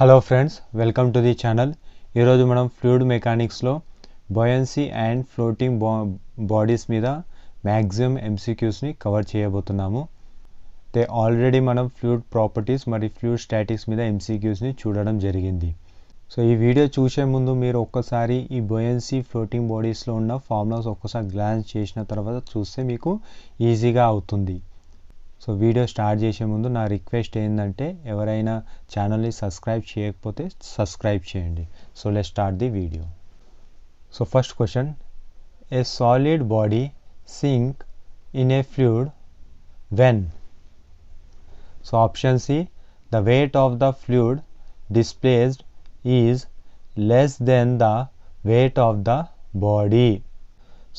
Hello friends, welcome to the channel. ఈరోజు మనం fluid మెకానిక్స్లో బొయన్సీ and floating bodies మీద maximum ఎంసీక్యూస్ని cover చేయబోతున్నాము. ఆల్రెడీ మనం ఫ్లూయిడ్ ప్రాపర్టీస్ మరియు ఫ్లూయిడ్ స్టాటిక్స్ మీద ఎంసీక్యూస్ని చూడడం జరిగింది. సో ఈ వీడియో చూసే ముందు మీరు ఒక్కసారి ఈ బొయన్సీ ఫ్లోటింగ్ బాడీస్లో ఉన్న ఫార్ములాస్ ఒక్కసారి గ్లాన్స్ చేసిన తర్వాత చూస్తే మీకు ఈజీగా అవుతుంది. సో వీడియో స్టార్ట్ చేసే ముందు నా రిక్వెస్ట్ ఏంటంటే ఎవరైనా ఛానల్ని సబ్స్క్రైబ్ చేయకపోతే సబ్స్క్రైబ్ చేయండి. So let's start the video. So first question, a solid body sink in a fluid when? So option C, the weight of the fluid displaced is less than the weight of the body.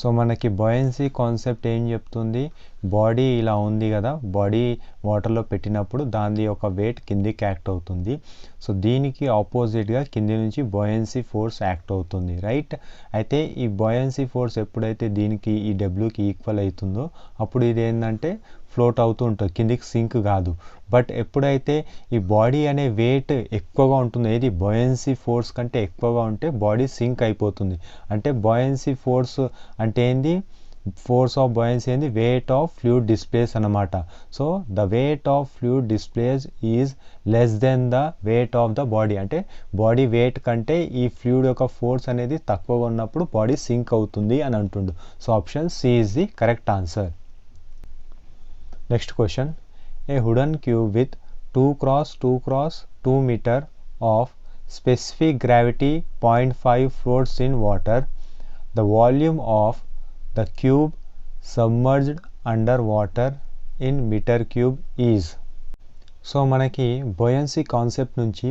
So మనకి buoyancy concept ఏం చెప్తుంది? Body ఇలా ఉంది కదా, body వాటర్లో పెట్టినప్పుడు దాని యొక్క వెయిట్ కిందికి యాక్ట్ అవుతుంది. సో దీనికి ఆపోజిట్గా కింది నుంచి బొయన్సీ ఫోర్స్ యాక్ట్ అవుతుంది, రైట్? అయితే ఈ బొయన్సీ ఫోర్స్ ఎప్పుడైతే దీనికి ఈ డబ్ల్యూకి ఈక్వల్ అవుతుందో అప్పుడు ఇది ఏంటంటే ఫ్లోట్ అవుతూ ఉంటుంది, కిందికి సింక్ కాదు. బట్ ఎప్పుడైతే ఈ బాడీ అనే వెయిట్ ఎక్కువగా ఉంటుందో, ఏది బొయన్సీ ఫోర్స్ కంటే ఎక్కువగా ఉంటే బాడీ సింక్ అయిపోతుంది. అంటే బొయన్సీ ఫోర్స్ అంటే ఏంది? ఫోర్స్ ఆఫ్ బొయన్సీ ఏంది? వెయిట్ ఆఫ్ ఫ్లూయిడ్ డిస్ప్లేస్ అన్నమాట. So the weight of fluid displace is less than the weight of the body. అంటే బాడీ వెయిట్ కంటే ఈ ఫ్లూయిడ్ యొక్క ఫోర్స్ అనేది తక్కువగా ఉన్నప్పుడు బాడీ సింక్ అవుతుంది అని అంటుండు. So option C is the correct answer. Next question, a wooden cube with 2x2x2 meter of specific gravity 0.5 floats in water. The volume of the cube submerged under water in meter cube is. So మనకి buoyancy concept నుంచి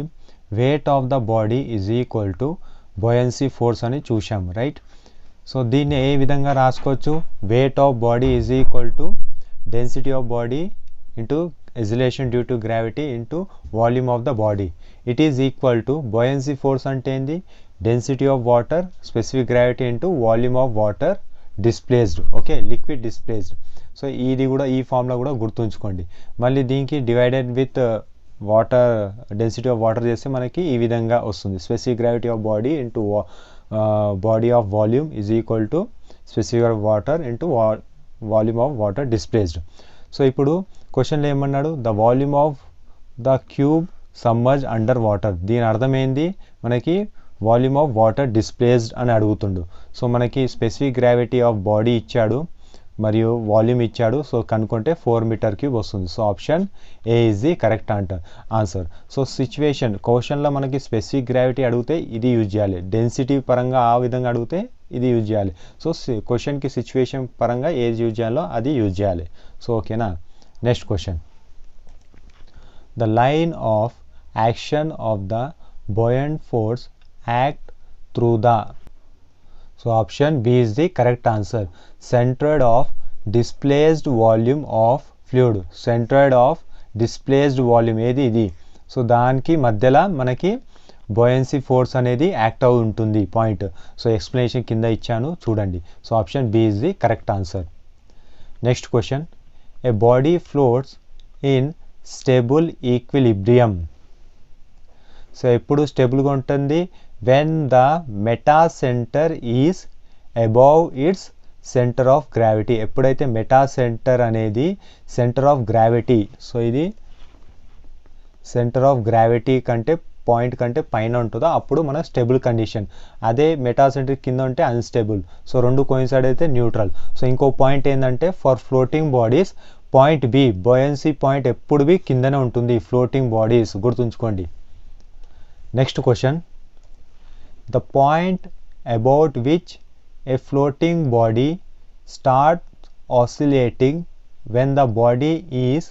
weight of the body is equal to buoyancy force అని చూసాం, right? So దీన్ని ఏ విధంగా రాసుకోవచ్చు? Weight of body is equal to density of body into acceleration due to gravity into volume of the body. It is equal to buoyancy force అంటే ఏంది? density of water specific gravity into volume of water displaced, okay, liquid displaced. So ఇది కూడా ఈ formula కూడా గుర్తుంచుకోండి. మళ్ళీ దీనికి divided with water density of water చేస్తే మనకి ఈ విధంగా వస్తుంది. Specific gravity of body into body of volume is equal to specific of water into volume of water displaced. So ఇప్పుడు క్వశ్చన్లో ఏమన్నాడు? The volume of the cube submerge under water. దీని అర్థం ఏంది? మనకి వాల్యూమ్ ఆఫ్ వాటర్ డిస్ప్లేస్డ్ అని అడుగుతుండు. So మనకి స్పెసిఫిక్ గ్రావిటీ ఆఫ్ బాడీ ఇచ్చాడు మరియు వాల్యూమ్ ఇచ్చాడు. సో కనుక్కుంటే 4 meter cube వస్తుంది. So option A is the correct answer. So situation క్వశ్చన్లో మనకి స్పెసిఫిక్ గ్రావిటీ అడిగితే ఇది యూజ్ చేయాలి, డెన్సిటీ పరంగా ఆ విధంగా అడిగితే ఇది యూజ్ చేయాలి. సో క్వశ్చన్కి సిచ్యువేషన్ పరంగా ఏది యూజ్ చేయాలో అది యూజ్ చేయాలి. సో ఓకేనా? Next question, the line of action of the buoyant force act through the. So option B is the correct answer. Centroid of displaced volume of fluid. Centroid of displaced volume ఏది? ఇది. So దానికి మధ్యలో మనకి బొయన్సీ force అనేది act అవు ఉంటుంది point. So explanation కింద ఇచ్చాను చూడండి. So option B is the correct answer. Next question, a body floats in stable equilibrium. So ఎప్పుడు స్టేబుల్గా ఉంటుంది? When the metacentre is above its centre of gravity. ఎప్పుడైతే మెటా సెంటర్ అనేది centre of gravity, so ఇది centre of gravity కంటే point కంటే పైన ఉంటుందో అప్పుడు మన స్టేబుల్ కండిషన్. అదే మెటాసెంట్రిక్ కింద ఉంటే అన్స్టేబుల్. సో రెండు కోయిన్సైడ్ అయితే న్యూట్రల్. సో ఇంకో పాయింట్ ఏంటంటే for floating bodies point B, buoyancy point ఎప్పుడు బి కిందనే ఉంటుంది ఫ్లోటింగ్ బాడీస్, గుర్తుంచుకోండి. Next question, the point about which a floating body start oscillating when the body is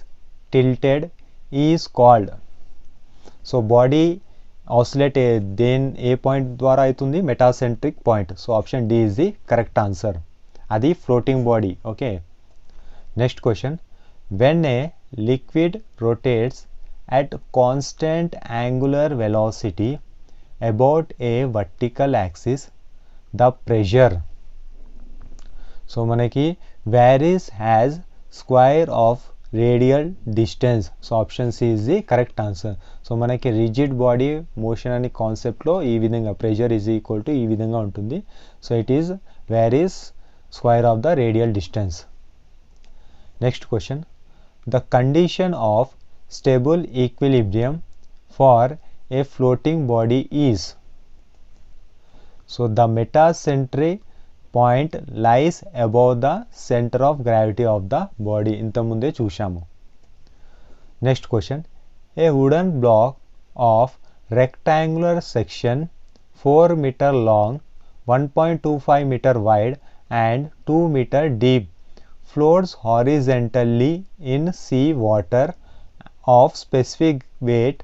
tilted is called. So body oscillate ఏ point ద్వారా అవుతుంది? Metacentric point. So option D is the correct answer. అది floating body, okay. Next question, when A liquid rotates at constant angular velocity about a vertical axis, the pressure. So మనకి varies as square of radial distance. So option C is the correct answer. So మనకి rigid body motion అనే కాన్సెప్ట్లో ఈ విధంగా pressure is equal to ఈ విధంగా ఉంటుంది. So it is where is square of the radial distance. Next question, the condition of stable equilibrium for a floating body is. So the metacentric point lies above the centre of gravity of the body. ఇంతకుముందే చూసాము. Next question, a wooden block of rectangular section 4 meter long, 1.25 meter wide and 2 meter deep floats horizontally in sea water of specific weight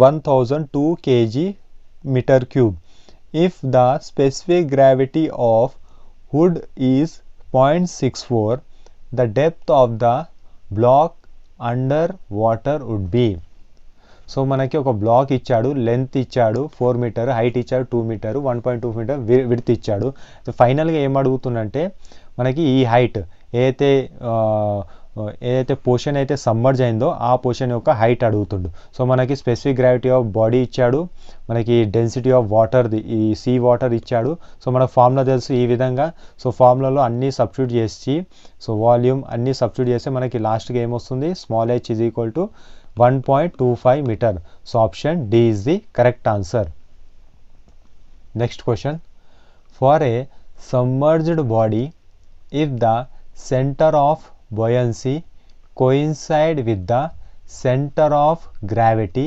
1002 kg meter cube. If the specific gravity of hood is 0.64, the depth of the block under water would be. So మనకి ఒక black ఇచ్చాడు, length ఇచ్చాడు 4 metre, height ఇచ్చాడు 2 metre, 1.2 metre width ఇచ్చాడు. So ఫైనల్గా ఏం అడుగుతుందంటే మనకి ఈ హైట్ ఏదైతే పోర్షన్ అయితే సమ్మర్జ్ అయిందో ఆ పోర్షన్ యొక్క హైట్ అడుగుతుండు. సో మనకి స్పెసిఫిక్ గ్రావిటీ ఆఫ్ బాడీ ఇచ్చాడు, మనకి డెన్సిటీ ఆఫ్ వాటర్ది ఈ సీ వాటర్ ఇచ్చాడు. సో మనకు ఫార్ములా తెలుసు ఈ విధంగా. సో ఫార్ములాలో అన్నీ సబ్స్టిట్యూట్ చేసి, సో వాల్యూమ్ అన్నీ సబ్స్టిట్యూట్ చేస్తే మనకి లాస్ట్గా ఏమొస్తుంది, small h is equal to 1.25 meter. So option D is the correct answer. Next question, for a submerged body, if the center of buoyancy coincide with the center of gravity,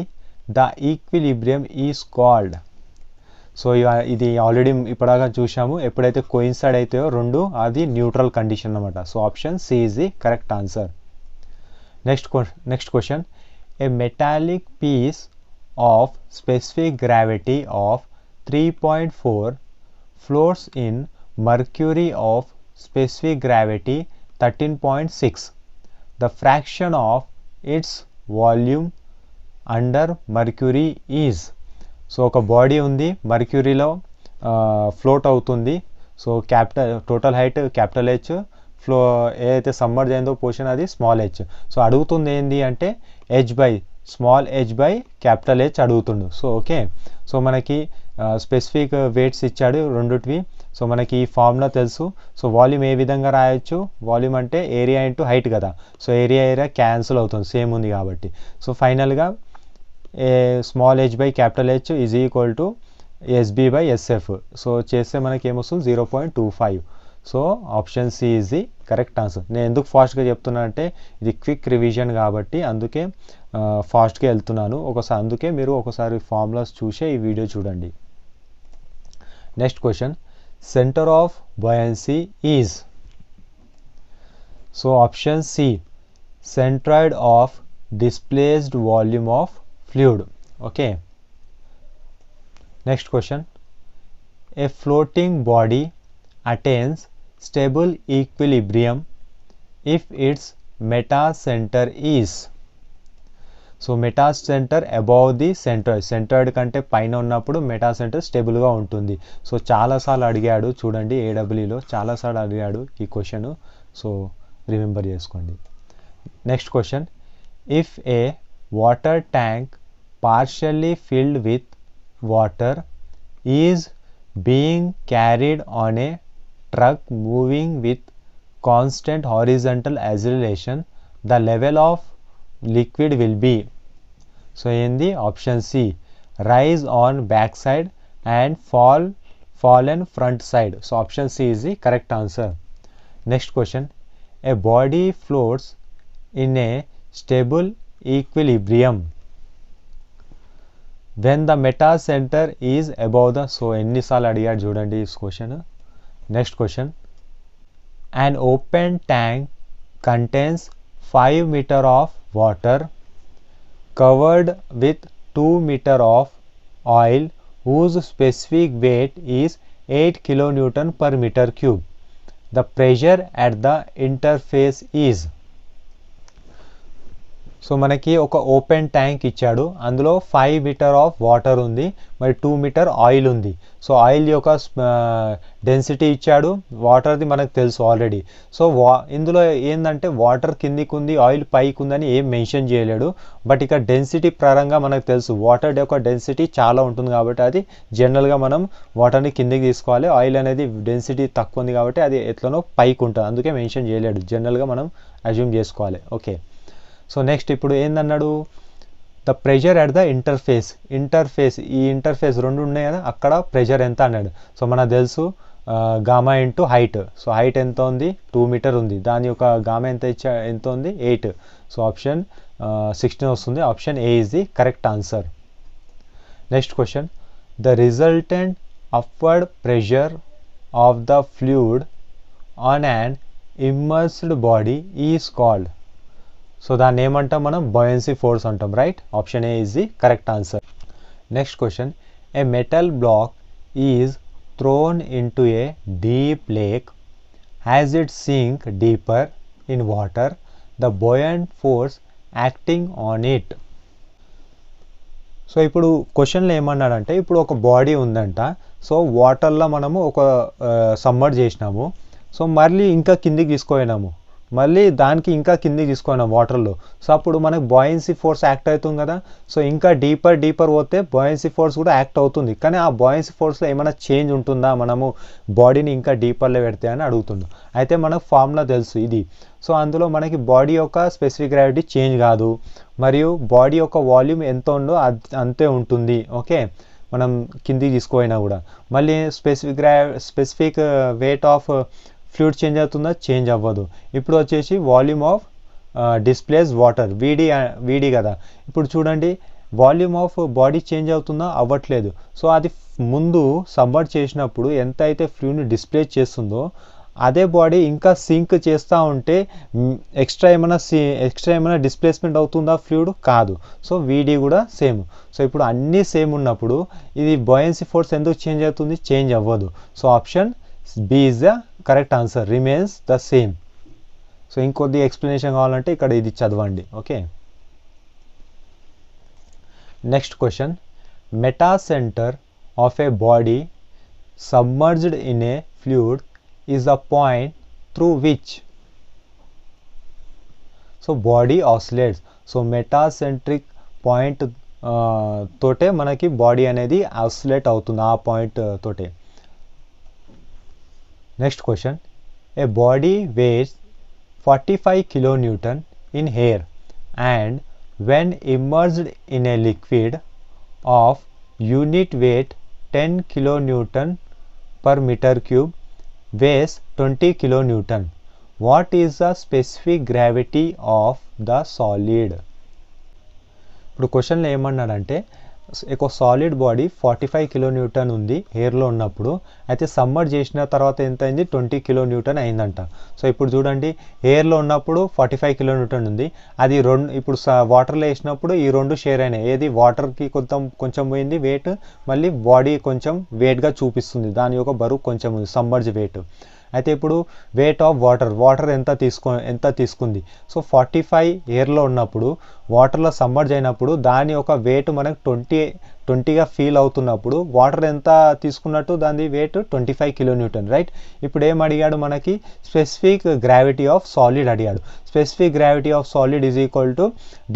the equilibrium is called. So ఇది already ఇప్పటిదాకా చూసాము, ఎప్పుడైతే coincide అవుతాయో రెండు అది neutral condition అన్నమాట. So option C is the correct answer. Next question, a metallic piece of specific gravity of 3.4 floats in mercury of specific gravity 13.6. The fraction of its volume under mercury is. So ఒక body ఉంది, మర్క్యూరీలో float అవుతుంది. So total height capital H, ఏదైతే సమ్మర్జ్ అయిందో portion అది small H. So అడుగుతుంది ఏంది అంటే small H by capital H అడుగుతుండు. సో ఓకే, సో మనకి స్పెసిఫిక్ వెయిట్స్ ఇచ్చాడు రెండుటివి. సో మనకి ఈ ఫార్ములా తెలుసు. సో వాల్యూమ్ ఏ విధంగా రాయొచ్చు, వాల్యూమ్ అంటే ఏరియా ఇంటూ హైట్ కదా. సో ఏరియా క్యాన్సిల్ అవుతుంది, సేమ్ ఉంది కాబట్టి. సో ఫైనల్గా small H by capital H is equal to SB by SF. So చేస్తే మనకి ఏమొస్తుంది 0.25. So option C is the correct answer. నేను ఎందుకు ఫాస్ట్గా చెప్తున్నా అంటే ఇది క్విక్ రివిజన్ కాబట్టి అందుకే ఫాస్ట్గా వెళ్తున్నాను. అందుకే మీరు ఒకసారి ఫార్ములాస్ చూసే ఈ వీడియో చూడండి. Next question, centre of buoyancy is. So option C, centroid of displaced volume of fluid. Okay. Next question, a floating body attains stable equilibrium if its metacenter is. So metacentre above the centroid కంటే పైన ఉన్నప్పుడు metacentre స్టేబుల్గా ఉంటుంది. So చాలాసార్లు అడిగాడు చూడండి, ఏడబ్ల్యూలో చాలాసార్లు అడిగాడు ఈ క్వశ్చన్. సో రిమెంబర్ చేసుకోండి. Next question, if A water tank partially filled with water is being carried on a truck moving with constant horizontal acceleration, the level of liquid will be. So in the option C, rise on back side and fall on front side. So option C is the correct answer. Next question, a body floats in a stable equilibrium when the metacenter is above the. So ఎన్నిసార్లు అడిగాడు చూడండి ఈ question. Next question, an open tank contains 5 meter of water covered with 2 meter of oil whose specific weight is 8 kilonewton per meter cube. The pressure at the interface is. So మనకి ఒక open tank ఇచ్చాడు, అందులో 5 metre of water ఉంది, మరి 2 metre oil ఉంది. So oil యొక్క density ఇచ్చాడు, వాటర్ది మనకు తెలుసు ఆల్రెడీ. సో ఇందులో ఏంటంటే వాటర్ కిందికి ఉంది, ఆయిల్ పైకి ఉందని ఏం మెన్షన్ చేయలేడు. బట్ ఇక డెన్సిటీ పరంగా మనకు తెలుసు వాటర్ యొక్క డెన్సిటీ చాలా ఉంటుంది కాబట్టి అది జనరల్గా మనం వాటర్ని కిందికి తీసుకోవాలి. ఆయిల్ అనేది డెన్సిటీ తక్కువ ఉంది కాబట్టి అది ఎట్లనో పైకి ఉంటుంది, అందుకే మెన్షన్ చేయలేడు, జనరల్గా మనం అజ్యూమ్ చేసుకోవాలి. ఓకే, సో నెక్స్ట్ ఇప్పుడు ఏందన్నాడు, the pressure at the interface ఈ ఇంటర్ఫేస్ రెండు ఉన్నాయి కదా, అక్కడ ప్రెషర్ ఎంత అన్నాడు. సో మనకు తెలుసు gamma into height. So height ఎంత ఉంది, 2 మీటర్ ఉంది, దాని యొక్క గామా ఎంత ఉంది 8. సో ఆప్షన్ 16 వస్తుంది. Option A is the correct answer. Next question, the resultant upward pressure of the fluid on an immersed body is called. So దాన్ని ఏమంటాం మనం, బయాన్సీ ఫోర్స్ అంటాం, right. Option A is the correct answer. Next question, a metal block is thrown into a deep lake. As it sink deeper in water, the buoyant force acting on it. So ఇప్పుడు క్వశ్చన్లో ఏమన్నాడంటే, ఇప్పుడు ఒక body ఉందంట, so వాటర్లో మనము ఒక సమ్మర్జ్ చేసినాము, సో మళ్ళీ ఇంకా కిందికి తీసుకుపోయినాము, మళ్ళీ దానికి ఇంకా కిందికి తీసుకున్నాం వాటర్లో. సో అప్పుడు మనకు బాయన్సీ ఫోర్స్ యాక్ట్ అవుతుంది కదా. సో ఇంకా డీపర్ పోతే బాయన్సీ ఫోర్స్ కూడా యాక్ట్ అవుతుంది, కానీ ఆ బాయన్సీ ఫోర్స్లో ఏమైనా చేంజ్ ఉంటుందా మనము బాడీని ఇంకా డీపర్లో పెడితే అని అడుగుతుండు. అయితే మనకు ఫార్ములా తెలుసు ఇది. సో అందులో మనకి బాడీ యొక్క స్పెసిఫిక్ గ్రావిటీ చేంజ్ కాదు, మరియు బాడీ యొక్క వాల్యూమ్ ఎంత ఉందో అంతే ఉంటుంది. ఓకే, మనం కిందికి తీసుకుపోయినా కూడా మళ్ళీ specific wait of fluid change అవుతుందా, చేంజ్ అవ్వదు. ఇప్పుడు వచ్చేసి వాల్యూమ్ ఆఫ్ డిస్ప్లేస్ వాటర్, వీడి కదా. ఇప్పుడు చూడండి, వాల్యూమ్ ఆఫ్ బాడీ చేంజ్ అవుతుందా, అవ్వట్లేదు. సో అది ముందు సబ్మర్జ్ చేసినప్పుడు ఎంత అయితే ఫ్లూయిడ్ని డిస్ప్లేస్ చేస్తుందో అదే బాడీ ఇంకా సింక్ చేస్తూ ఉంటే ఎక్స్ట్రా ఏమైనా డిస్ప్లేస్మెంట్ అవుతుందా ఫ్లూయిడ్, కాదు. సో వీడి కూడా సేమ్. సో ఇప్పుడు అన్నీ సేమ్ ఉన్నప్పుడు ఇది బయాన్సీ ఫోర్స్ ఎందుకు చేంజ్ అవుతుంది, చేంజ్ అవ్వదు. So option B is the correct answer, remains the same. So ఇంకొద్ది ఎక్స్ప్లెనేషన్ కావాలంటే ఇక్కడ ఇది చదవండి. Okay, next question, metacentre of a body submerged in a fluid is the point through which. So body oscillates. So metacentric point తోటే మనకి body అనేది oscillate అవుతుంది, ఆ పాయింట్ తోటే. Next question, a body weighs 45 kilonewton in air and when immersed in a liquid of unit weight 10 kilonewton per meter cube weighs 20 kilonewton. What is the specific gravity of the solid? ఇప్పుడు క్వశ్చన్లో ఏమన్నాడంటే, ఒక solid body 45 kilonewton ఉంది ఎయిర్లో ఉన్నప్పుడు, అయితే summer చేసిన తర్వాత ఎంత అయింది, 20 కిలోన్యూటన్ అయిందంట. సో ఇప్పుడు చూడండి, ఎయిర్లో ఉన్నప్పుడు 45 కిలోన్యూటన్ ఉంది, అది ఇప్పుడు వాటర్లో వేసినప్పుడు ఈ రెండు షేర్ అయినాయి. ఏది వాటర్కి కొంచెం పోయింది వెయిట్, మళ్ళీ బాడీ కొంచెం వెయిట్గా చూపిస్తుంది, దాని యొక్క బరువు కొంచెం ఉంది, సమ్మర్జ్ వెయిట్. అయితే ఇప్పుడు వెయిట్ ఆఫ్ వాటర్ ఎంత తీసుకుంది. సో 45 ఎయిర్లో ఉన్నప్పుడు వాటర్లో సమ్మర్జ్ అయినప్పుడు దాని యొక్క వెయిట్ మనకు 20గా ఫీల్ అవుతున్నప్పుడు వాటర్ ఎంత తీసుకున్నట్టు, దాని వెయిట్ 25 కిలోన్యూటన్, రైట్. ఇప్పుడు ఏం అడిగాడు, మనకి స్పెసిఫిక్ గ్రావిటీ ఆఫ్ సాలిడ్ అడిగాడు. Specific gravity of solid is equal to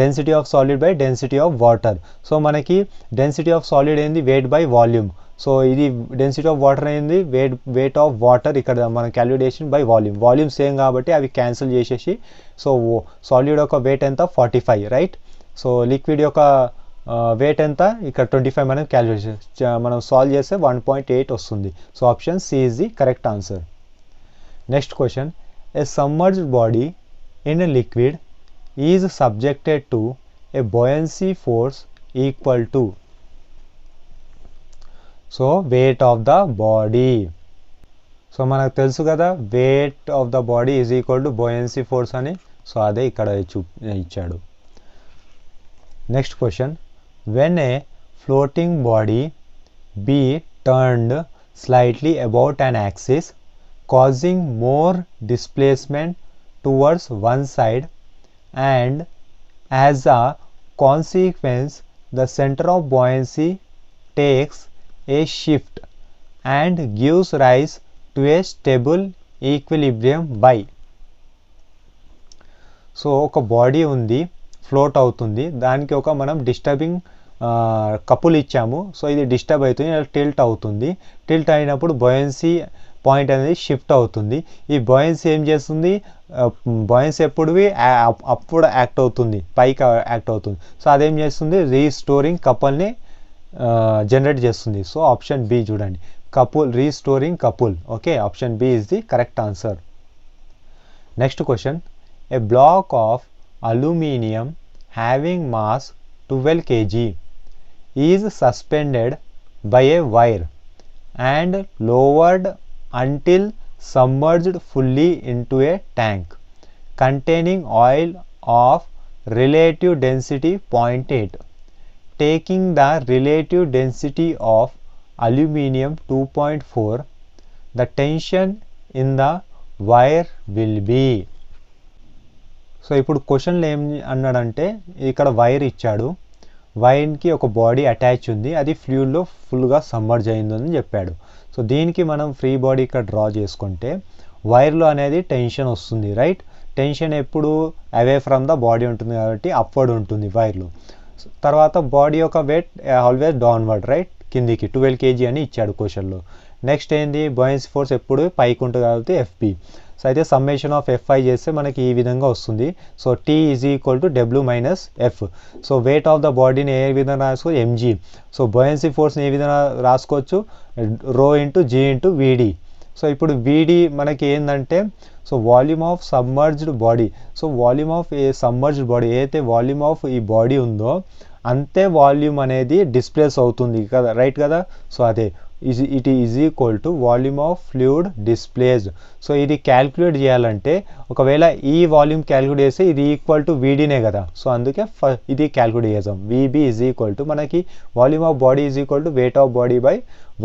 density of solid by density of water. So మనకి డెన్సిటీ ఆఫ్ సాలిడ్ ఏంది, వెయిట్ బై వాల్యూమ్. సో ఇది డెన్సిటీ ఆఫ్ వాటర్ అయింది, weight of water ఇక్కడ మన calculation by volume same కాబట్టి అవి cancel చేసేసి, so solid యొక్క వెయిట్ ఎంత 45, రైట్. సో లిక్విడ్ యొక్క వెయిట్ ఎంత ఇక్కడ 25 మనం క్యాలిక్యులేషన్ మనం సాల్వ్ చేస్తే 1.8 వస్తుంది. So option C is the correct answer. Next question, a submerged body in a liquid is subjected to a buoyancy force equal to. So weight of the body. So మనకు తెలుసు కదా, weight of the body is equal to buoyancy force అని. So అదే ఇక్కడ ఇచ్చాడు. Next question, when a floating body be turned slightly about an axis causing more displacement towards one side and As a consequence, the center of buoyancy takes a shift and gives rise to a stable equilibrium by. So ఒక body ఉంది, float అవుతుంది, దానికి ఒక మనం disturbing couple ఇచ్చాము. So ఇది disturb అవుతుంది, tilt అవుతుంది. టిల్ట్ అయినప్పుడు బొయన్సీ పాయింట్ అనేది షిఫ్ట్ అవుతుంది. ఈ బొయన్సీ ఏం చేస్తుంది, బొయన్సీ అప్పుడు యాక్ట్ అవుతుంది, పైకి యాక్ట్ అవుతుంది. సో అదేం చేస్తుంది, రీస్టోరింగ్ కపుల్ని జనరేట్ చేస్తుంది. సో ఆప్షన్ బి చూడండి, couple, restoring couple. Okay, option B is the correct answer. Next question, a block of aluminium having mass 12 kg is suspended by a wire and lowered until submerged fully into a tank containing oil of relative density 0.8. Taking the relative density of aluminium 2.4, the tension in the wire will be. So ఇప్పుడు క్వశ్చన్లో ఏం అన్నాడంటే, ఇక్కడ wire ఇచ్చాడు, వైర్కి ఒక body attach ఉంది, అది ఫ్లూయిడ్లో ఫుల్గా సమ్మర్జ్ అయిందని చెప్పాడు. సో దీనికి మనం ఫ్రీ బాడీ ఇక్కడ డ్రా చేసుకుంటే వైర్లో అనేది టెన్షన్ వస్తుంది, రైట్. టెన్షన్ ఎప్పుడు అవే ఫ్రమ్ ద బాడీ ఉంటుంది కాబట్టి అప్వర్డ్ ఉంటుంది వైర్లో. తర్వాత బాడీ యొక్క వెయిట్ ఆల్వేస్ డౌన్వర్డ్, రైట్, కిందికి 12 kg అని ఇచ్చాడు క్వశ్చన్లో. నెక్స్ట్ ఏంది, బొయన్సీ ఫోర్స్ ఎప్పుడు పైకి ఉంటుంది కాబట్టి ఎఫ్పి. సో అయితే సమ్మేషన్ ఆఫ్ ఎఫ్ఐ చేస్తే మనకి ఈ విధంగా వస్తుంది. So T is equal to W minus F. So weight of the బాడీని ఏ విధంగా రాసుకోవచ్చు, ఎంజీ. సో బొయన్సీ ఫోర్స్ని ఏ విధంగా రాసుకోవచ్చు, రో ఇంటూ జీ ఇంటూ వీడి. సో ఇప్పుడు వీడి మనకి ఏంటంటే, so volume of submerged body. So volume of A submerged body, ఏదైతే వాల్యూమ్ ఆఫ్ ఈ బాడీ ఉందో అంతే వాల్యూమ్ అనేది డిస్ప్లేస్ అవుతుంది కదా, రైట్ కదా. సో అదే it is equal to volume of fluid displaced. So ఇది క్యాల్కులేట్ చేయాలంటే ఒకవేళ ఈ వాల్యూమ్ క్యాల్కులేట్ చేస్తే ఇది ఈక్వల్ టు వీడీనే కదా. సో అందుకే ఇది క్యాల్కులేట్ చేద్దాం. వీబీ ఈజ్ ఈక్వల్ టు మనకి volume of body is equal to weight of body by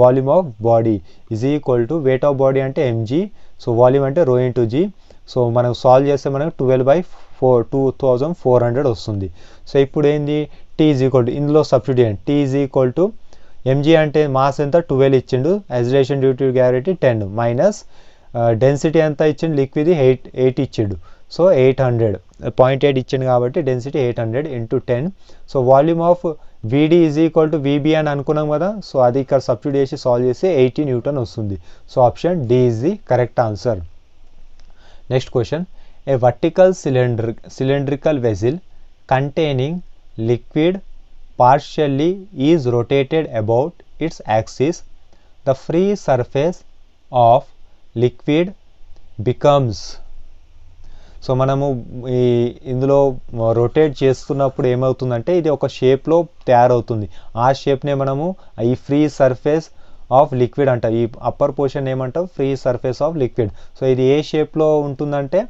volume of body is equal to weight of body అంటే ఎంజీ, సో వాల్యూమ్ అంటే rho into G. So మనం solve చేస్తే మనకు 12/2400 వస్తుంది. So ఇప్పుడు ఏంది, T is equal to, ఇందులో substitute, T is equal to MG అంటే మాస్ ఎంత 12 ఇచ్చిండు, acceleration due to gravity 10 minus density ఎంత ఇచ్చిండు, లిక్విడ్ 8 ఇచ్చిండు. సో 800, 0.8 ఇచ్చిండు కాబట్టి density 800 into 10. So volume of VD is equal to VB అని అనుకున్నాం కదా. సో అది ఇక్కడ సబ్స్టిట్యూట్ చేసి సాల్వ్ చేస్తే 80 న్యూటన్ వస్తుంది. So option D is the correct answer. Next question, a vertical cylindrical vessel containing liquid partially is rotated about its axis. The free surface of liquid becomes. So మనము ఇందులో rotate చేస్తున్నప్పుడు ఏమవుతుందంటే ఇది ఒక షేప్లో తయారవుతుంది. ఆ షేప్నే మనము ఈ ఫ్రీ సర్ఫేస్ ఆఫ్ లిక్విడ్ అంటాం. ఈ అప్పర్ పోర్షన్ ఏమంటాం, free surface of liquid. So ఇది ఏ షేప్లో ఉంటుందంటే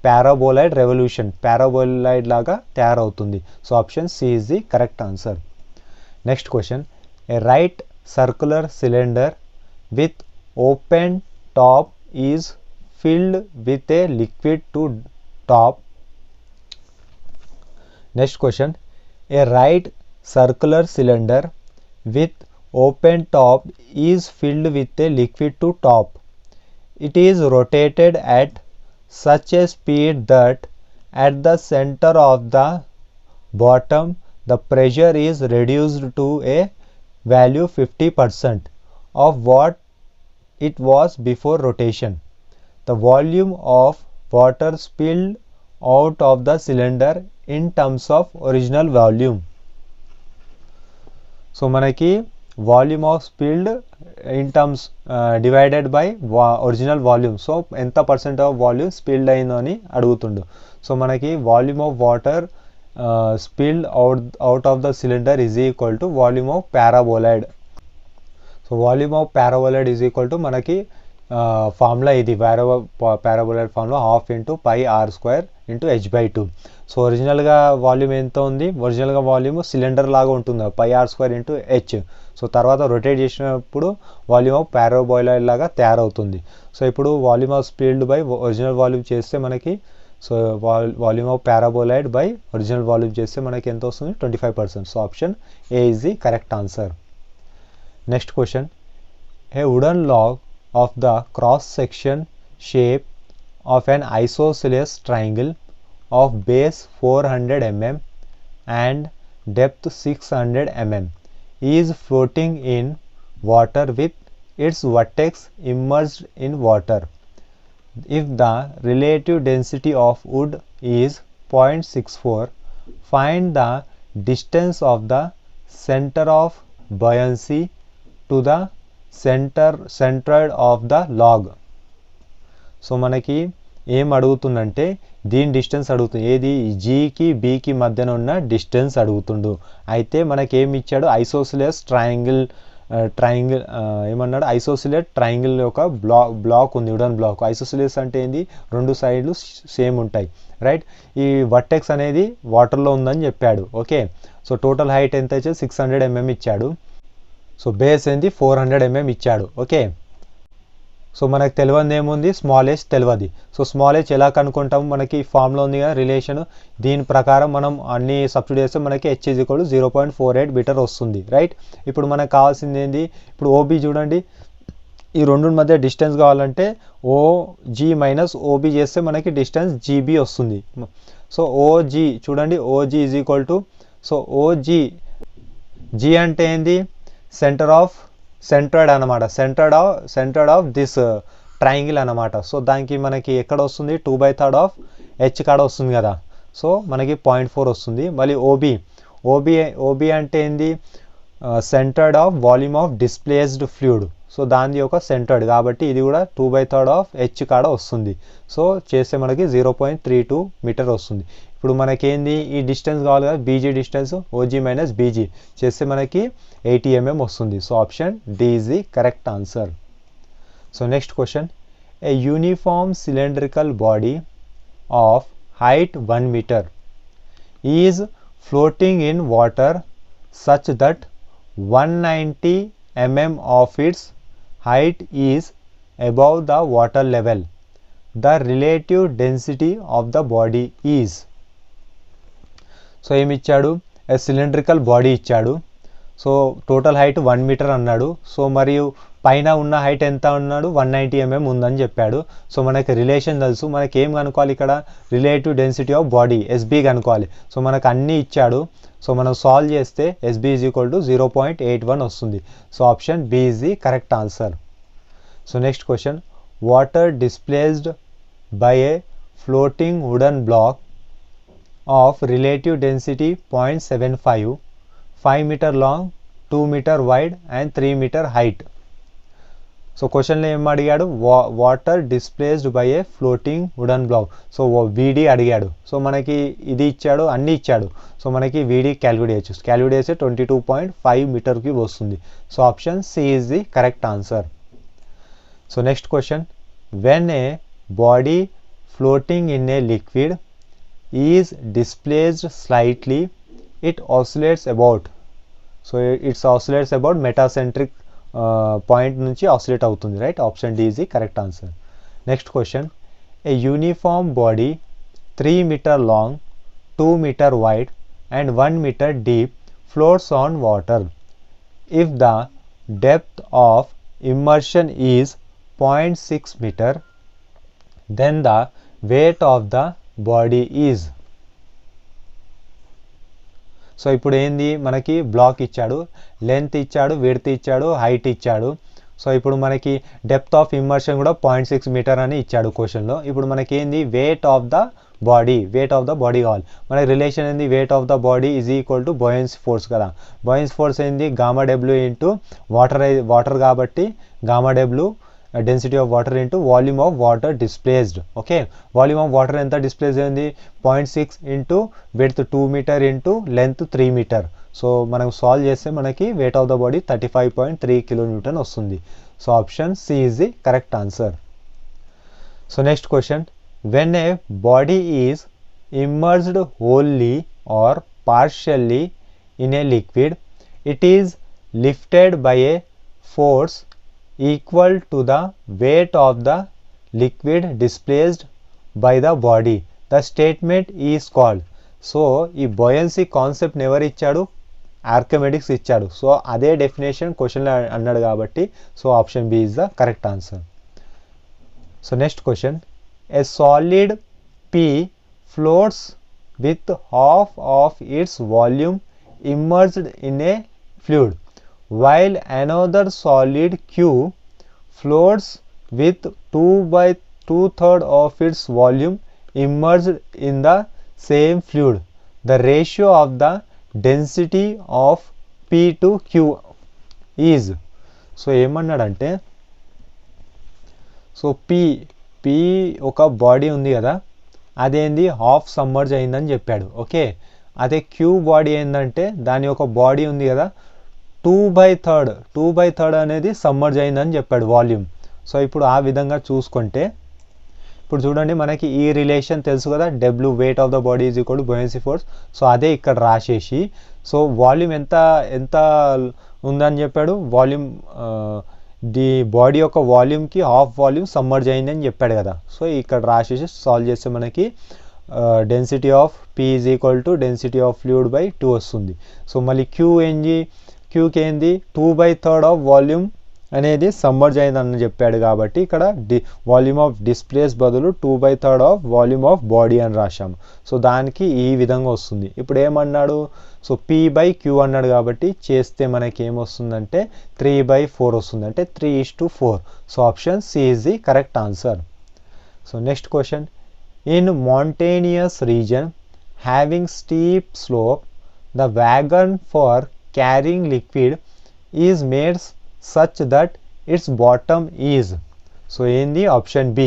పారాబోలాయిడ్ రెవల్యూషన్, పారాబోలాయిడ్ లాగా తయారవుతుంది. So option C is the correct answer. Next question, a right circular cylinder with open top is filled with a liquid to top. Next question, a right circular cylinder with open top is filled with a liquid to top. It is rotated at such a speed that at the center of the bottom the pressure is reduced to a value 50% of what it was before rotation. The volume of water spilled out of the cylinder in terms of original volume. So manaki volume of spilled in terms divided by original volume. So ఎంత percent of volume spilled అయిందో అని అడుగుతుండు. So మనకి volume of water spilled out of the cylinder is equal to volume of paraboloid. So volume of paraboloid is equal to మనకి formula ఇది, paraboloid formula 12 into pi R square into h/2. So ఒరిజినల్గా volume ఎంత ఉంది, ఒరిజినల్గా volume cylinder లాగా ఉంటుంది, pi R square into H. So తర్వాత rotate చేసినప్పుడు వాల్యూమ్ ఆఫ్ పారాబోలాయిడ్ లాగా తయారవుతుంది. సో ఇప్పుడు volume of spilled by original volume చేస్తే మనకి so volume of paraboloid by original volume చేస్తే మనకి ఎంత వస్తుంది 25%. So option A is the correct answer. Next question, a wooden log of the cross section shape of an isosceles triangle of base 400 mm and depth 600 mm is floating in water with its vertex immersed in water. If the relative density of wood is 0.64, find the distance of the center of buoyancy to the centroid of the log. So మనకి ఏం అడుగుతుందంటే దీని distance అడుగుతుంది, ఏది జీకి బీకి మధ్యన ఉన్న distance అడుగుతుండు. అయితే మనకి ఏమి ఇచ్చాడు, ఐసోసిలేస్ ట్రయాంగిల్ ఏమన్నాడు, ఐసోసిలేట్ ట్రయాంగిల్ యొక్క బ్లాక్ ఉంది, వుడెన్ బ్లాక్. ఐసోసిలేస్ అంటే ఏంది, రెండు సైడ్లు సేమ్ ఉంటాయి, రైట్. ఈ వర్టెక్స్ అనేది వాటర్లో ఉందని చెప్పాడు. ఓకే, సో టోటల్ హైట్ ఎంత ఇచ్చాడు, 600 mm ఇచ్చాడు. సో బేస్ ఏంది 400 mm ఇచ్చాడు. ఓకే, సో మనకు తెలియదు ఏముంది, స్మాల్ హెచ్ తెలియదు. సో స్మాల్ హెచ్ ఎలా కనుక్కుంటాము, మనకి ఫామ్లో ఉంది కదా రిలేషన్, దీని ప్రకారం మనం అన్ని సబ్స్టిట్యూట్ చేస్తే మనకి H is equal to 0.48 metre వస్తుంది, రైట్. ఇప్పుడు మనకు కావాల్సింది ఏంది, ఇప్పుడు ఓబీ చూడండి, ఈ రెండు మధ్య డిస్టెన్స్ కావాలంటే ఓజీ మైనస్ ఓబీ చేస్తే మనకి డిస్టెన్స్ జీబీ వస్తుంది. సో ఓజీ చూడండి, OG is equal to, so OG G అంటే ఏంది, సెంటర్డ్ అనమాట, సెంటర్డ్ ఆఫ్ దిస్ ట్రయాంగిల్ అనమాట. సో దానికి మనకి ఎక్కడ వస్తుంది, 2/3 ఆఫ్ హెచ్ కాడ వస్తుంది కదా. సో మనకి 0.4 వస్తుంది. మళ్ళీ ఓబీ అంటే ఏంది, centred of volume of displaced fluid. So దాని యొక్క సెంటర్డ్ కాబట్టి ఇది కూడా 2/3 ఆఫ్ హెచ్ కాడ వస్తుంది. సో చేస్తే మనకి 0.32 మీటర్ వస్తుంది. ఇప్పుడు మనకేంది, ఈ డిస్టెన్స్ కావాలి కదా, BG distance, OG minus BG చేస్తే మనకి 80 mm వస్తుంది. So option D is the correct answer. So next question, a uniform cylindrical body of height 1 meter is floating in water such that 190 mm of its height is above the water level. The relative density of the body is. So ఏమి ఇచ్చాడు, cylindrical body ఇచ్చాడు. So total height 1 meter అన్నాడు. So మరియు పైన ఉన్న height ఎంత అన్నాడు, 190 mm ఉందని చెప్పాడు. సో మనకి రిలేషన్ తెలుసు, మనకి ఏం కనుక్కోవాలి ఇక్కడ, relative density of body SB కనుక్కోవాలి. సో మనకు అన్నీ ఇచ్చాడు. సో మనం సాల్వ్ చేస్తే ఎస్బీ ఈజ్ ఈక్వల్ టు 0.81 వస్తుంది. So option B is the correct answer. So next question, water displaced by a floating wooden block of relative density 0.75, 5 meter long, 2 meter wide and 3 meter height. So క్వశ్చన్లో ఏం అడిగాడు, water displaced by a floating wooden block. So VD అడిగాడు. So మనకి ఇది ఇచ్చాడు, అన్నీ ఇచ్చాడు. So మనకి వీడీ క్యాలిక్యులేట్ చేయొచ్చు. క్యాలిక్యులేట్ చేస్తే 22.5 మీటర్కి వస్తుంది. So option C is the correct answer. So next question, when a body floating in a liquid is displaced slightly, it oscillates about. So it oscillates about metacentric point నుంచి oscillate అవుతుంది, right. Option D is the correct answer. Next question, a uniform body 3 meter long, 2 meter wide and 1 meter deep floats on water. If the depth of immersion is 0.6 meter, then the weight of the body is. So ఇప్పుడు ఏంది, మనకి black ఇచ్చాడు, length ఇచ్చాడు, width ఇచ్చాడు, height ఇచ్చాడు. So ఇప్పుడు మనకి depth of immersion కూడా 0.6 మీటర్ అని ఇచ్చాడు క్వశ్చన్లో. ఇప్పుడు మనకి ఏంది, వెయిట్ ఆఫ్ ద బాడీ కావాలి. మనకి రిలేషన్ ఏంది, weight of the body is equal to buoyancy force కదా. బోయెన్సీ ఫోర్స్ ఏంది, గామా డబ్ల్యూ ఇంటూ వాటర్ కాబట్టి gamma W density of water into volume of water displaced. Okay, volume of water ఎంత displace అయింది, 0.6 into width 2 meter into length 3 meter. So మనం solve చేస్తే మనకి weight of the body 35.3 kN వస్తుంది. So option C is the correct answer. So next question, when a body is immersed wholly or partially in a liquid, it is lifted by a force equal to the weight of the liquid displaced by the body. The statement is called. So ఈ బొయన్సీ కాన్సెప్ట్ని ఎవరు ఇచ్చాడు? ఆర్కిమెడిక్స్ ఇచ్చాడు. So అదే definition క్వశ్చన్లో అన్నాడు కాబట్టి so option B is the correct answer. So next question, a solid P floats with half of its volume immersed in a fluid, while another solid Q floats with 2/2 of its volume immersed in the same fluid. The ratio of the density of P to Q is. So ఏమన్నాడంటే, so P ఒక body ఉంది కదా, అదేంది half సమ్మర్జ్ అయిందని చెప్పాడు. Okay, అదే queue body ఏంటంటే దాని ఒక బాడీ ఉంది కదా 2/3 అనేది సమ్మర్జ్ అయిందని చెప్పాడు వాల్యూమ్. సో ఇప్పుడు ఆ విధంగా చూసుకుంటే ఇప్పుడు చూడండి, మనకి ఈ రిలేషన్ తెలుసు కదా, W weight of the body is equal to buoyancy force. So అదే ఇక్కడ రాసేసి, సో వాల్యూమ్ ఎంత ఉందని చెప్పాడు, వాల్యూమ్ ది బాడీ యొక్క వాల్యూమ్కి హాఫ్ వాల్యూమ్ సమ్మర్జ్ అయిందని చెప్పాడు కదా. సో ఇక్కడ రాసేసి సాల్వ్ చేస్తే మనకి density of P is equal to density of fluid by 2 వస్తుంది. సో మళ్ళీ క్యూకి ఏంది 2/3 ఆఫ్ వాల్యూమ్ అనేది సమ్మర్జ్ అయిందని చెప్పాడు కాబట్టి ఇక్కడ వాల్యూమ్ ఆఫ్ డిస్ప్లేస్ బదులు 2/3 ఆఫ్ వాల్యూమ్ ఆఫ్ బాడీ అని రాశాము. సో దానికి ఈ విధంగా వస్తుంది. ఇప్పుడు ఏమన్నాడు, సో P/Q అన్నాడు కాబట్టి చేస్తే మనకి ఏమొస్తుందంటే 3/4 వస్తుంది, అంటే 3:4. So option C is the correct answer. So next question, in mountainous region having steep slope the wagon for carrying liquid is made such that its bottom is. So in the option B,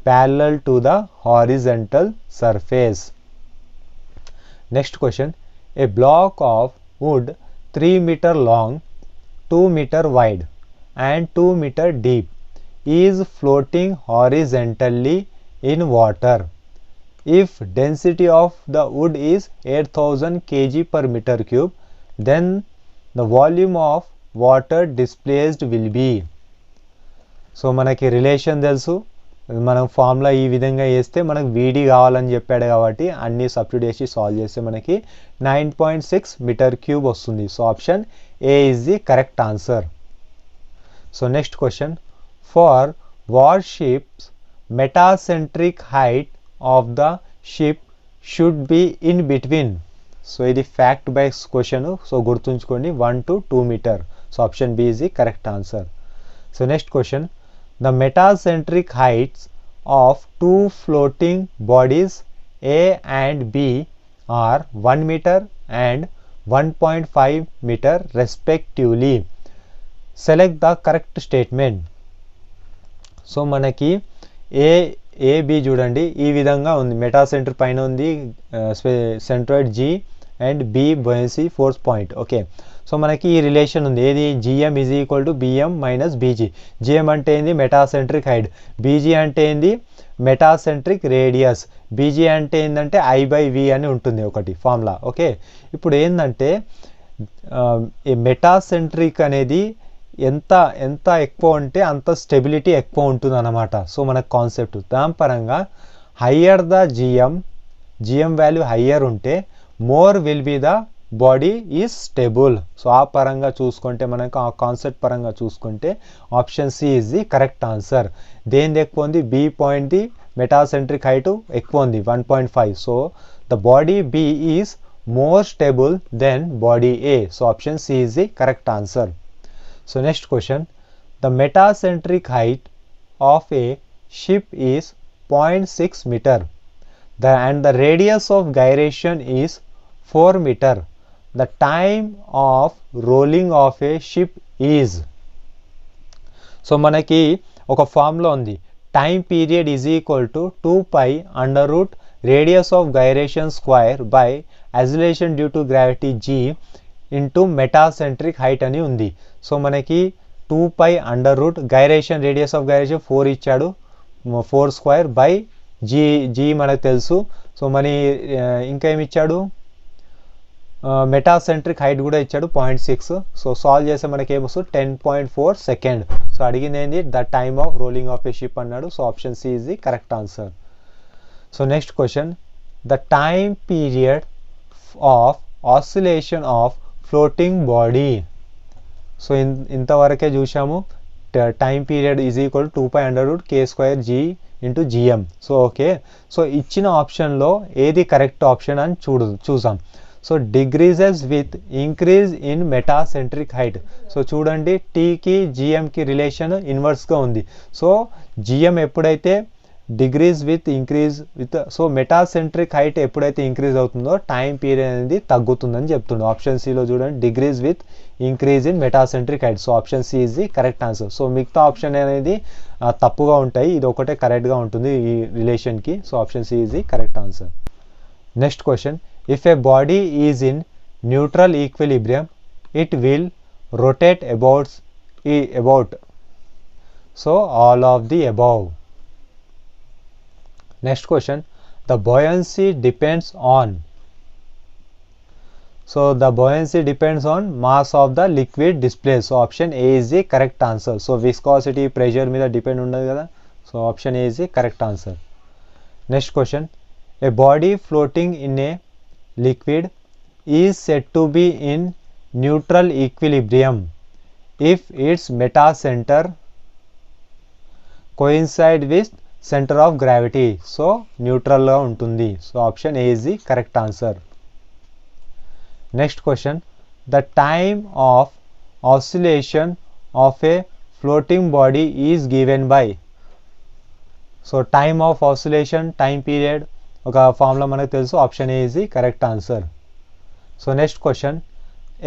parallel to the horizontal surface. Next question, a block of wood 3 meter long, 2 meter wide and 2 meter deep is floating horizontally in water. If density of the wood is 8000 kg per meter cube, then the volume of water displaced will be. So మనకి relation తెలుసు, మనం formula ఈ విధంగా వేస్తే మనకు వీడి కావాలని చెప్పాడు కాబట్టి అన్ని సబ్స్టిట్యూట్ చేసి సాల్వ్ చేస్తే మనకి 9.6 మీటర్ క్యూబ్ వస్తుంది. So option A is the correct answer. So next question, for warships metacentric height of the ship should be in between. So ఇది ఫ్యాక్ట్ బైస్ క్వశ్చన్, సో గుర్తుంచుకోండి 1 to 2 metre. So option B is the correct answer. So next question, the metacentric heights of two floating bodies A and B are 1 meter and 1.5 meter respectively. Select the correct statement. So మనకి AB చూడండి ఈ విధంగా ఉంది, metacentre పైన ఉంది centroid G and B buoyancy force point. Okay, so మనకి ఈ రిలేషన్ ఉంది, ఏది GM is equal to BM minus BG. GM అంటే ఏంది మెటాసెంట్రిక్ హైట్, BG అంటే ఏంది మెటాసెంట్రిక్ రేడియస్, BG అంటే ఏంటంటే I/V అని ఉంటుంది ఒకటి ఫార్ములా. ఓకే, ఇప్పుడు ఏంటంటే ఈ మెటాసెంట్రిక్ అనేది ఎంత ఎక్కువ ఉంటే అంత స్టెబిలిటీ ఎక్కువ ఉంటుంది అన్నమాట. సో మనకు కాన్సెప్ట్ దాని పరంగా higher the GM value higher ఉంటే more will be the body is stable. So ఆ పరంగా చూసుకుంటే మనకు ఆ కాన్సెప్ట్ పరంగా చూసుకుంటే option C is the correct answer. దేనిది ఎక్కువ ఉంది, బి పాయింట్ది మెటాసెంట్రిక్ హైట్ ఎక్కువ ఉంది 1.5. So the body B is more stable than body A. So option C is the correct answer. So next question, the metacentric height of a ship is 0.6 meter and the radius of gyration is 4 meter. The time of rolling of a ship is. So మనకి ఒక formula ఉంది, time period is equal to 2π under root radius of gyration square by acceleration due to gravity G into metacentric height అని ఉంది. So మనకి 2π under root gyration radius of gyration 4 ఇచ్చాడు, 4 square by G మనకు తెలుసు. So మరి ఇంకా ఏమి ఇచ్చాడు, మెటాసెంట్రిక్ హైట్ కూడా ఇచ్చాడు 0.6. సో సాల్వ్ చేస్తే మనకి ఏమొస్తుంది 10.4 సెకండ్. సో అడిగింది ఏంది, the time of rolling of a ship అన్నాడు. So option C is the correct answer. So next question, the time period of oscillation of floating body. So ఇంతవరకే చూసాము. Time period is equal 2π√k² g into gm. So okay, so ఇచ్చిన ఆప్షన్లో ఏది correct option అని చూసాం. So decreases with increase in metacentric height. So చూడండి, టీకి జిఎంకి రిలేషన్ ఇన్వర్స్గా ఉంది. సో జిఎం ఎప్పుడైతే decrease with increase with, so metacentric height ఎప్పుడైతే ఇంక్రీజ్ అవుతుందో టైం పీరియడ్ అనేది తగ్గుతుందని చెప్తుండే. ఆప్షన్ సిలో చూడండి, decrease with increase in metacentric height. So option C is the correct answer. So మిగతా ఆప్షన్ అనేది తప్పుగా ఉంటాయి, ఇది ఒకటే కరెక్ట్గా ఉంటుంది ఈ రిలేషన్కి. So option C is the correct answer. Next question, if a body is in neutral equilibrium it will rotate about. So all of the above. Next question, the buoyancy depends on. So the buoyancy depends on mass of the liquid displaced. So option A is the correct answer. So viscosity, pressure మీద depend ఉండదు కదా. So option A is the correct answer. Next question, a body floating in a liquid is said to be in neutral equilibrium if its metacenter coincide with centre of gravity. So న్యూట్రల్గా ఉంటుంది. So option A is the correct answer. Next question, the time of oscillation of A floating body is given by. So time of oscillation, time period ఒక formula మనకు తెలుసు. Option A is the correct answer. So next question,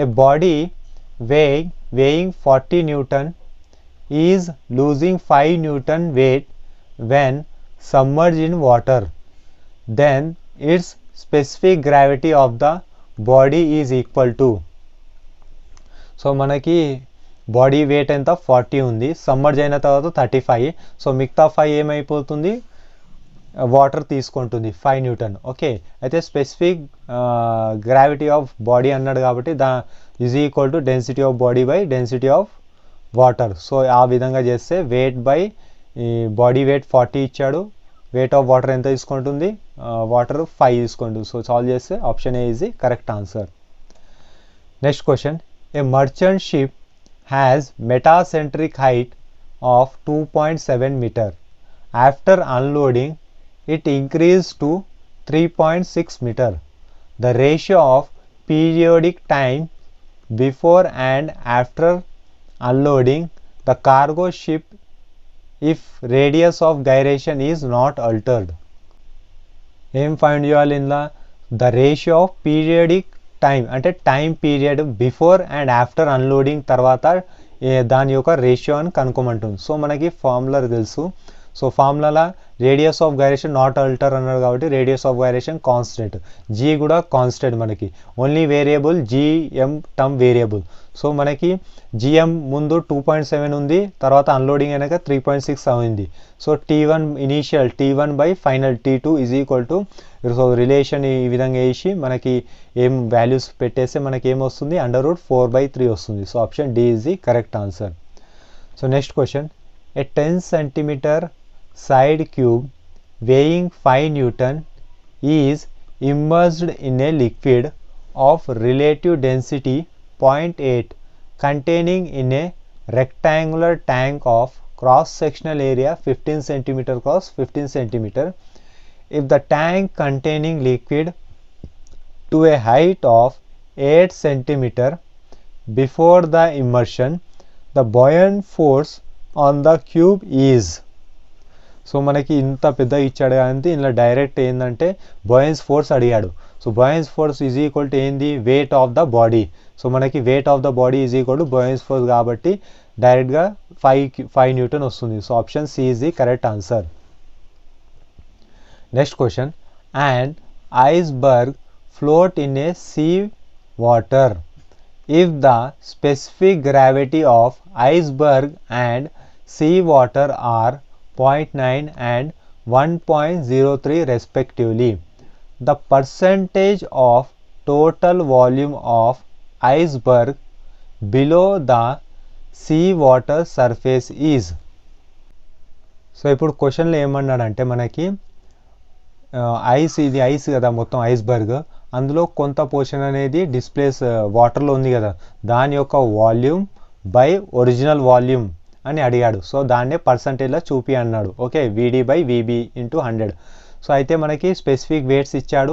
a body weighing 40 Newton is losing 5 Newton weight when submerged in water, then its specific gravity of the body is equal to. So మనకి body weight ఎంత 40 ఉంది, సమ్మర్జ్ అయిన తర్వాత 35. So మిగతా 5 ఏమైపోతుంది, water తీసుకుంటుంది 5 Newton. Okay, అయితే specific gravity of body అన్నాడు కాబట్టి is equal to density of body by density of water. So ఆ విధంగా చేస్తే వెయిట్ బై ఈ బాడీ వెయిట్ 40 ఇచ్చాడు, వెయిట్ ఆఫ్ వాటర్ ఎంత తీసుకుంటుంది, వాటర్ 5 తీసుకుంటుంది. సో సాల్వ్ చేస్తే option A is the correct answer. Next question, a merchant ship has metacentric height of 2.7 metre. After unloading it increase to 3.6 metre. The ratio of periodic time before and after unloading the cargo ship if radius of gyration is not altered. ఏం find చేయాలి ఇందులో, the ratio of periodic time అంటే time period before and after unloading తర్వాత దాని యొక్క ratio అని కనుక్కోమంటుంది. So మనకి ఫార్ములా తెలుసు. So formula radius of gyration not alter అన్నాడు కాబట్టి radius of gyration constant, G కూడా కాన్స్టెంట్, మనకి only variable GM term variable. So మనకి జిఎం ముందు 2.7 ఉంది, తర్వాత అన్లోడింగ్ అయినాక 3.6 అయింది. So T1 initial, T1 by final T2 is equal to, so relation ఈ విధంగా వేసి మనకి ఏం వాల్యూస్ పెట్టేస్తే మనకి ఏమొస్తుంది, √4/3 వస్తుంది. So option D is the correct answer. So next question, a 10 centimeter side cube weighing 5 Newton is immersed in a liquid of relative density 0.8 containing in a rectangular tank of cross-sectional area 15 cm cross 15 cm. If the tank containing liquid to a height of 8 cm before the immersion, the buoyant force on the cube is. So మనకి ఇంత పెద్ద ఇచ్చాడు కానీ ఇలా direct ఏంటంటే buoyance force అడిగాడు. So buoyance force is equal to ఏంది, weight of the body. So మనకి weight of the body is equal to buoyance force కాబట్టి డైరెక్ట్గా 5 న్యూటన్ వస్తుంది. So option C is the correct answer. Next question, and iceberg float in a sea water if the specific gravity of iceberg and sea water are 0.9 and 1.03 respectively. The percentage of total volume of iceberg below the sea water surface is. So ఇప్పుడు క్వశ్చన్లో ఏమన్నాడంటే మనకి ice, ఇది ice కదా మొత్తం iceberg, అందులో కొంత portion అనేది డిస్ప్లేస్ వాటర్లో ఉంది కదా, దాని యొక్క వాల్యూమ్ బై ఒరిజినల్ వాల్యూమ్ అని అడిగాడు. సో దాన్నే పర్సంటేజ్లో చూపి అన్నాడు. Okay, VD by VB into 100. So అయితే మనకి స్పెసిఫిక్ వెయిట్స్ ఇచ్చాడు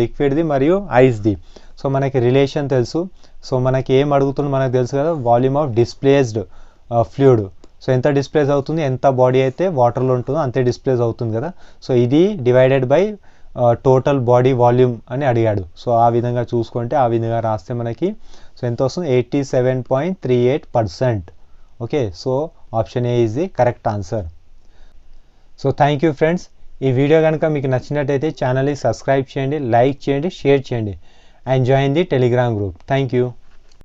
లిక్విడ్ది మరియు ఐస్ది. సో మనకి రిలేషన్ తెలుసు. సో మనకి ఏం అడుగుతుందో మనకు తెలుసు కదా, volume of displaced fluid. So ఎంత డిస్ప్లేస్ అవుతుంది, ఎంత బాడీ అయితే వాటర్లో ఉంటుందో అంతే డిస్ప్లేస్ అవుతుంది కదా. సో ఇది divided by total body volume అని అడిగాడు. సో ఆ విధంగా చూసుకుంటే, ఆ విధంగా రాస్తే మనకి సో ఎంత వస్తుంది, 87.38%. Okay, so option A is the correct answer. So thank you friends. ఈ వీడియో కనుక మీకు నచ్చినట్టయితే ఛానల్ని సబ్స్క్రైబ్ చేయండి, లైక్ చేయండి, షేర్ చేయండి, and join the Telegram group. Thank you.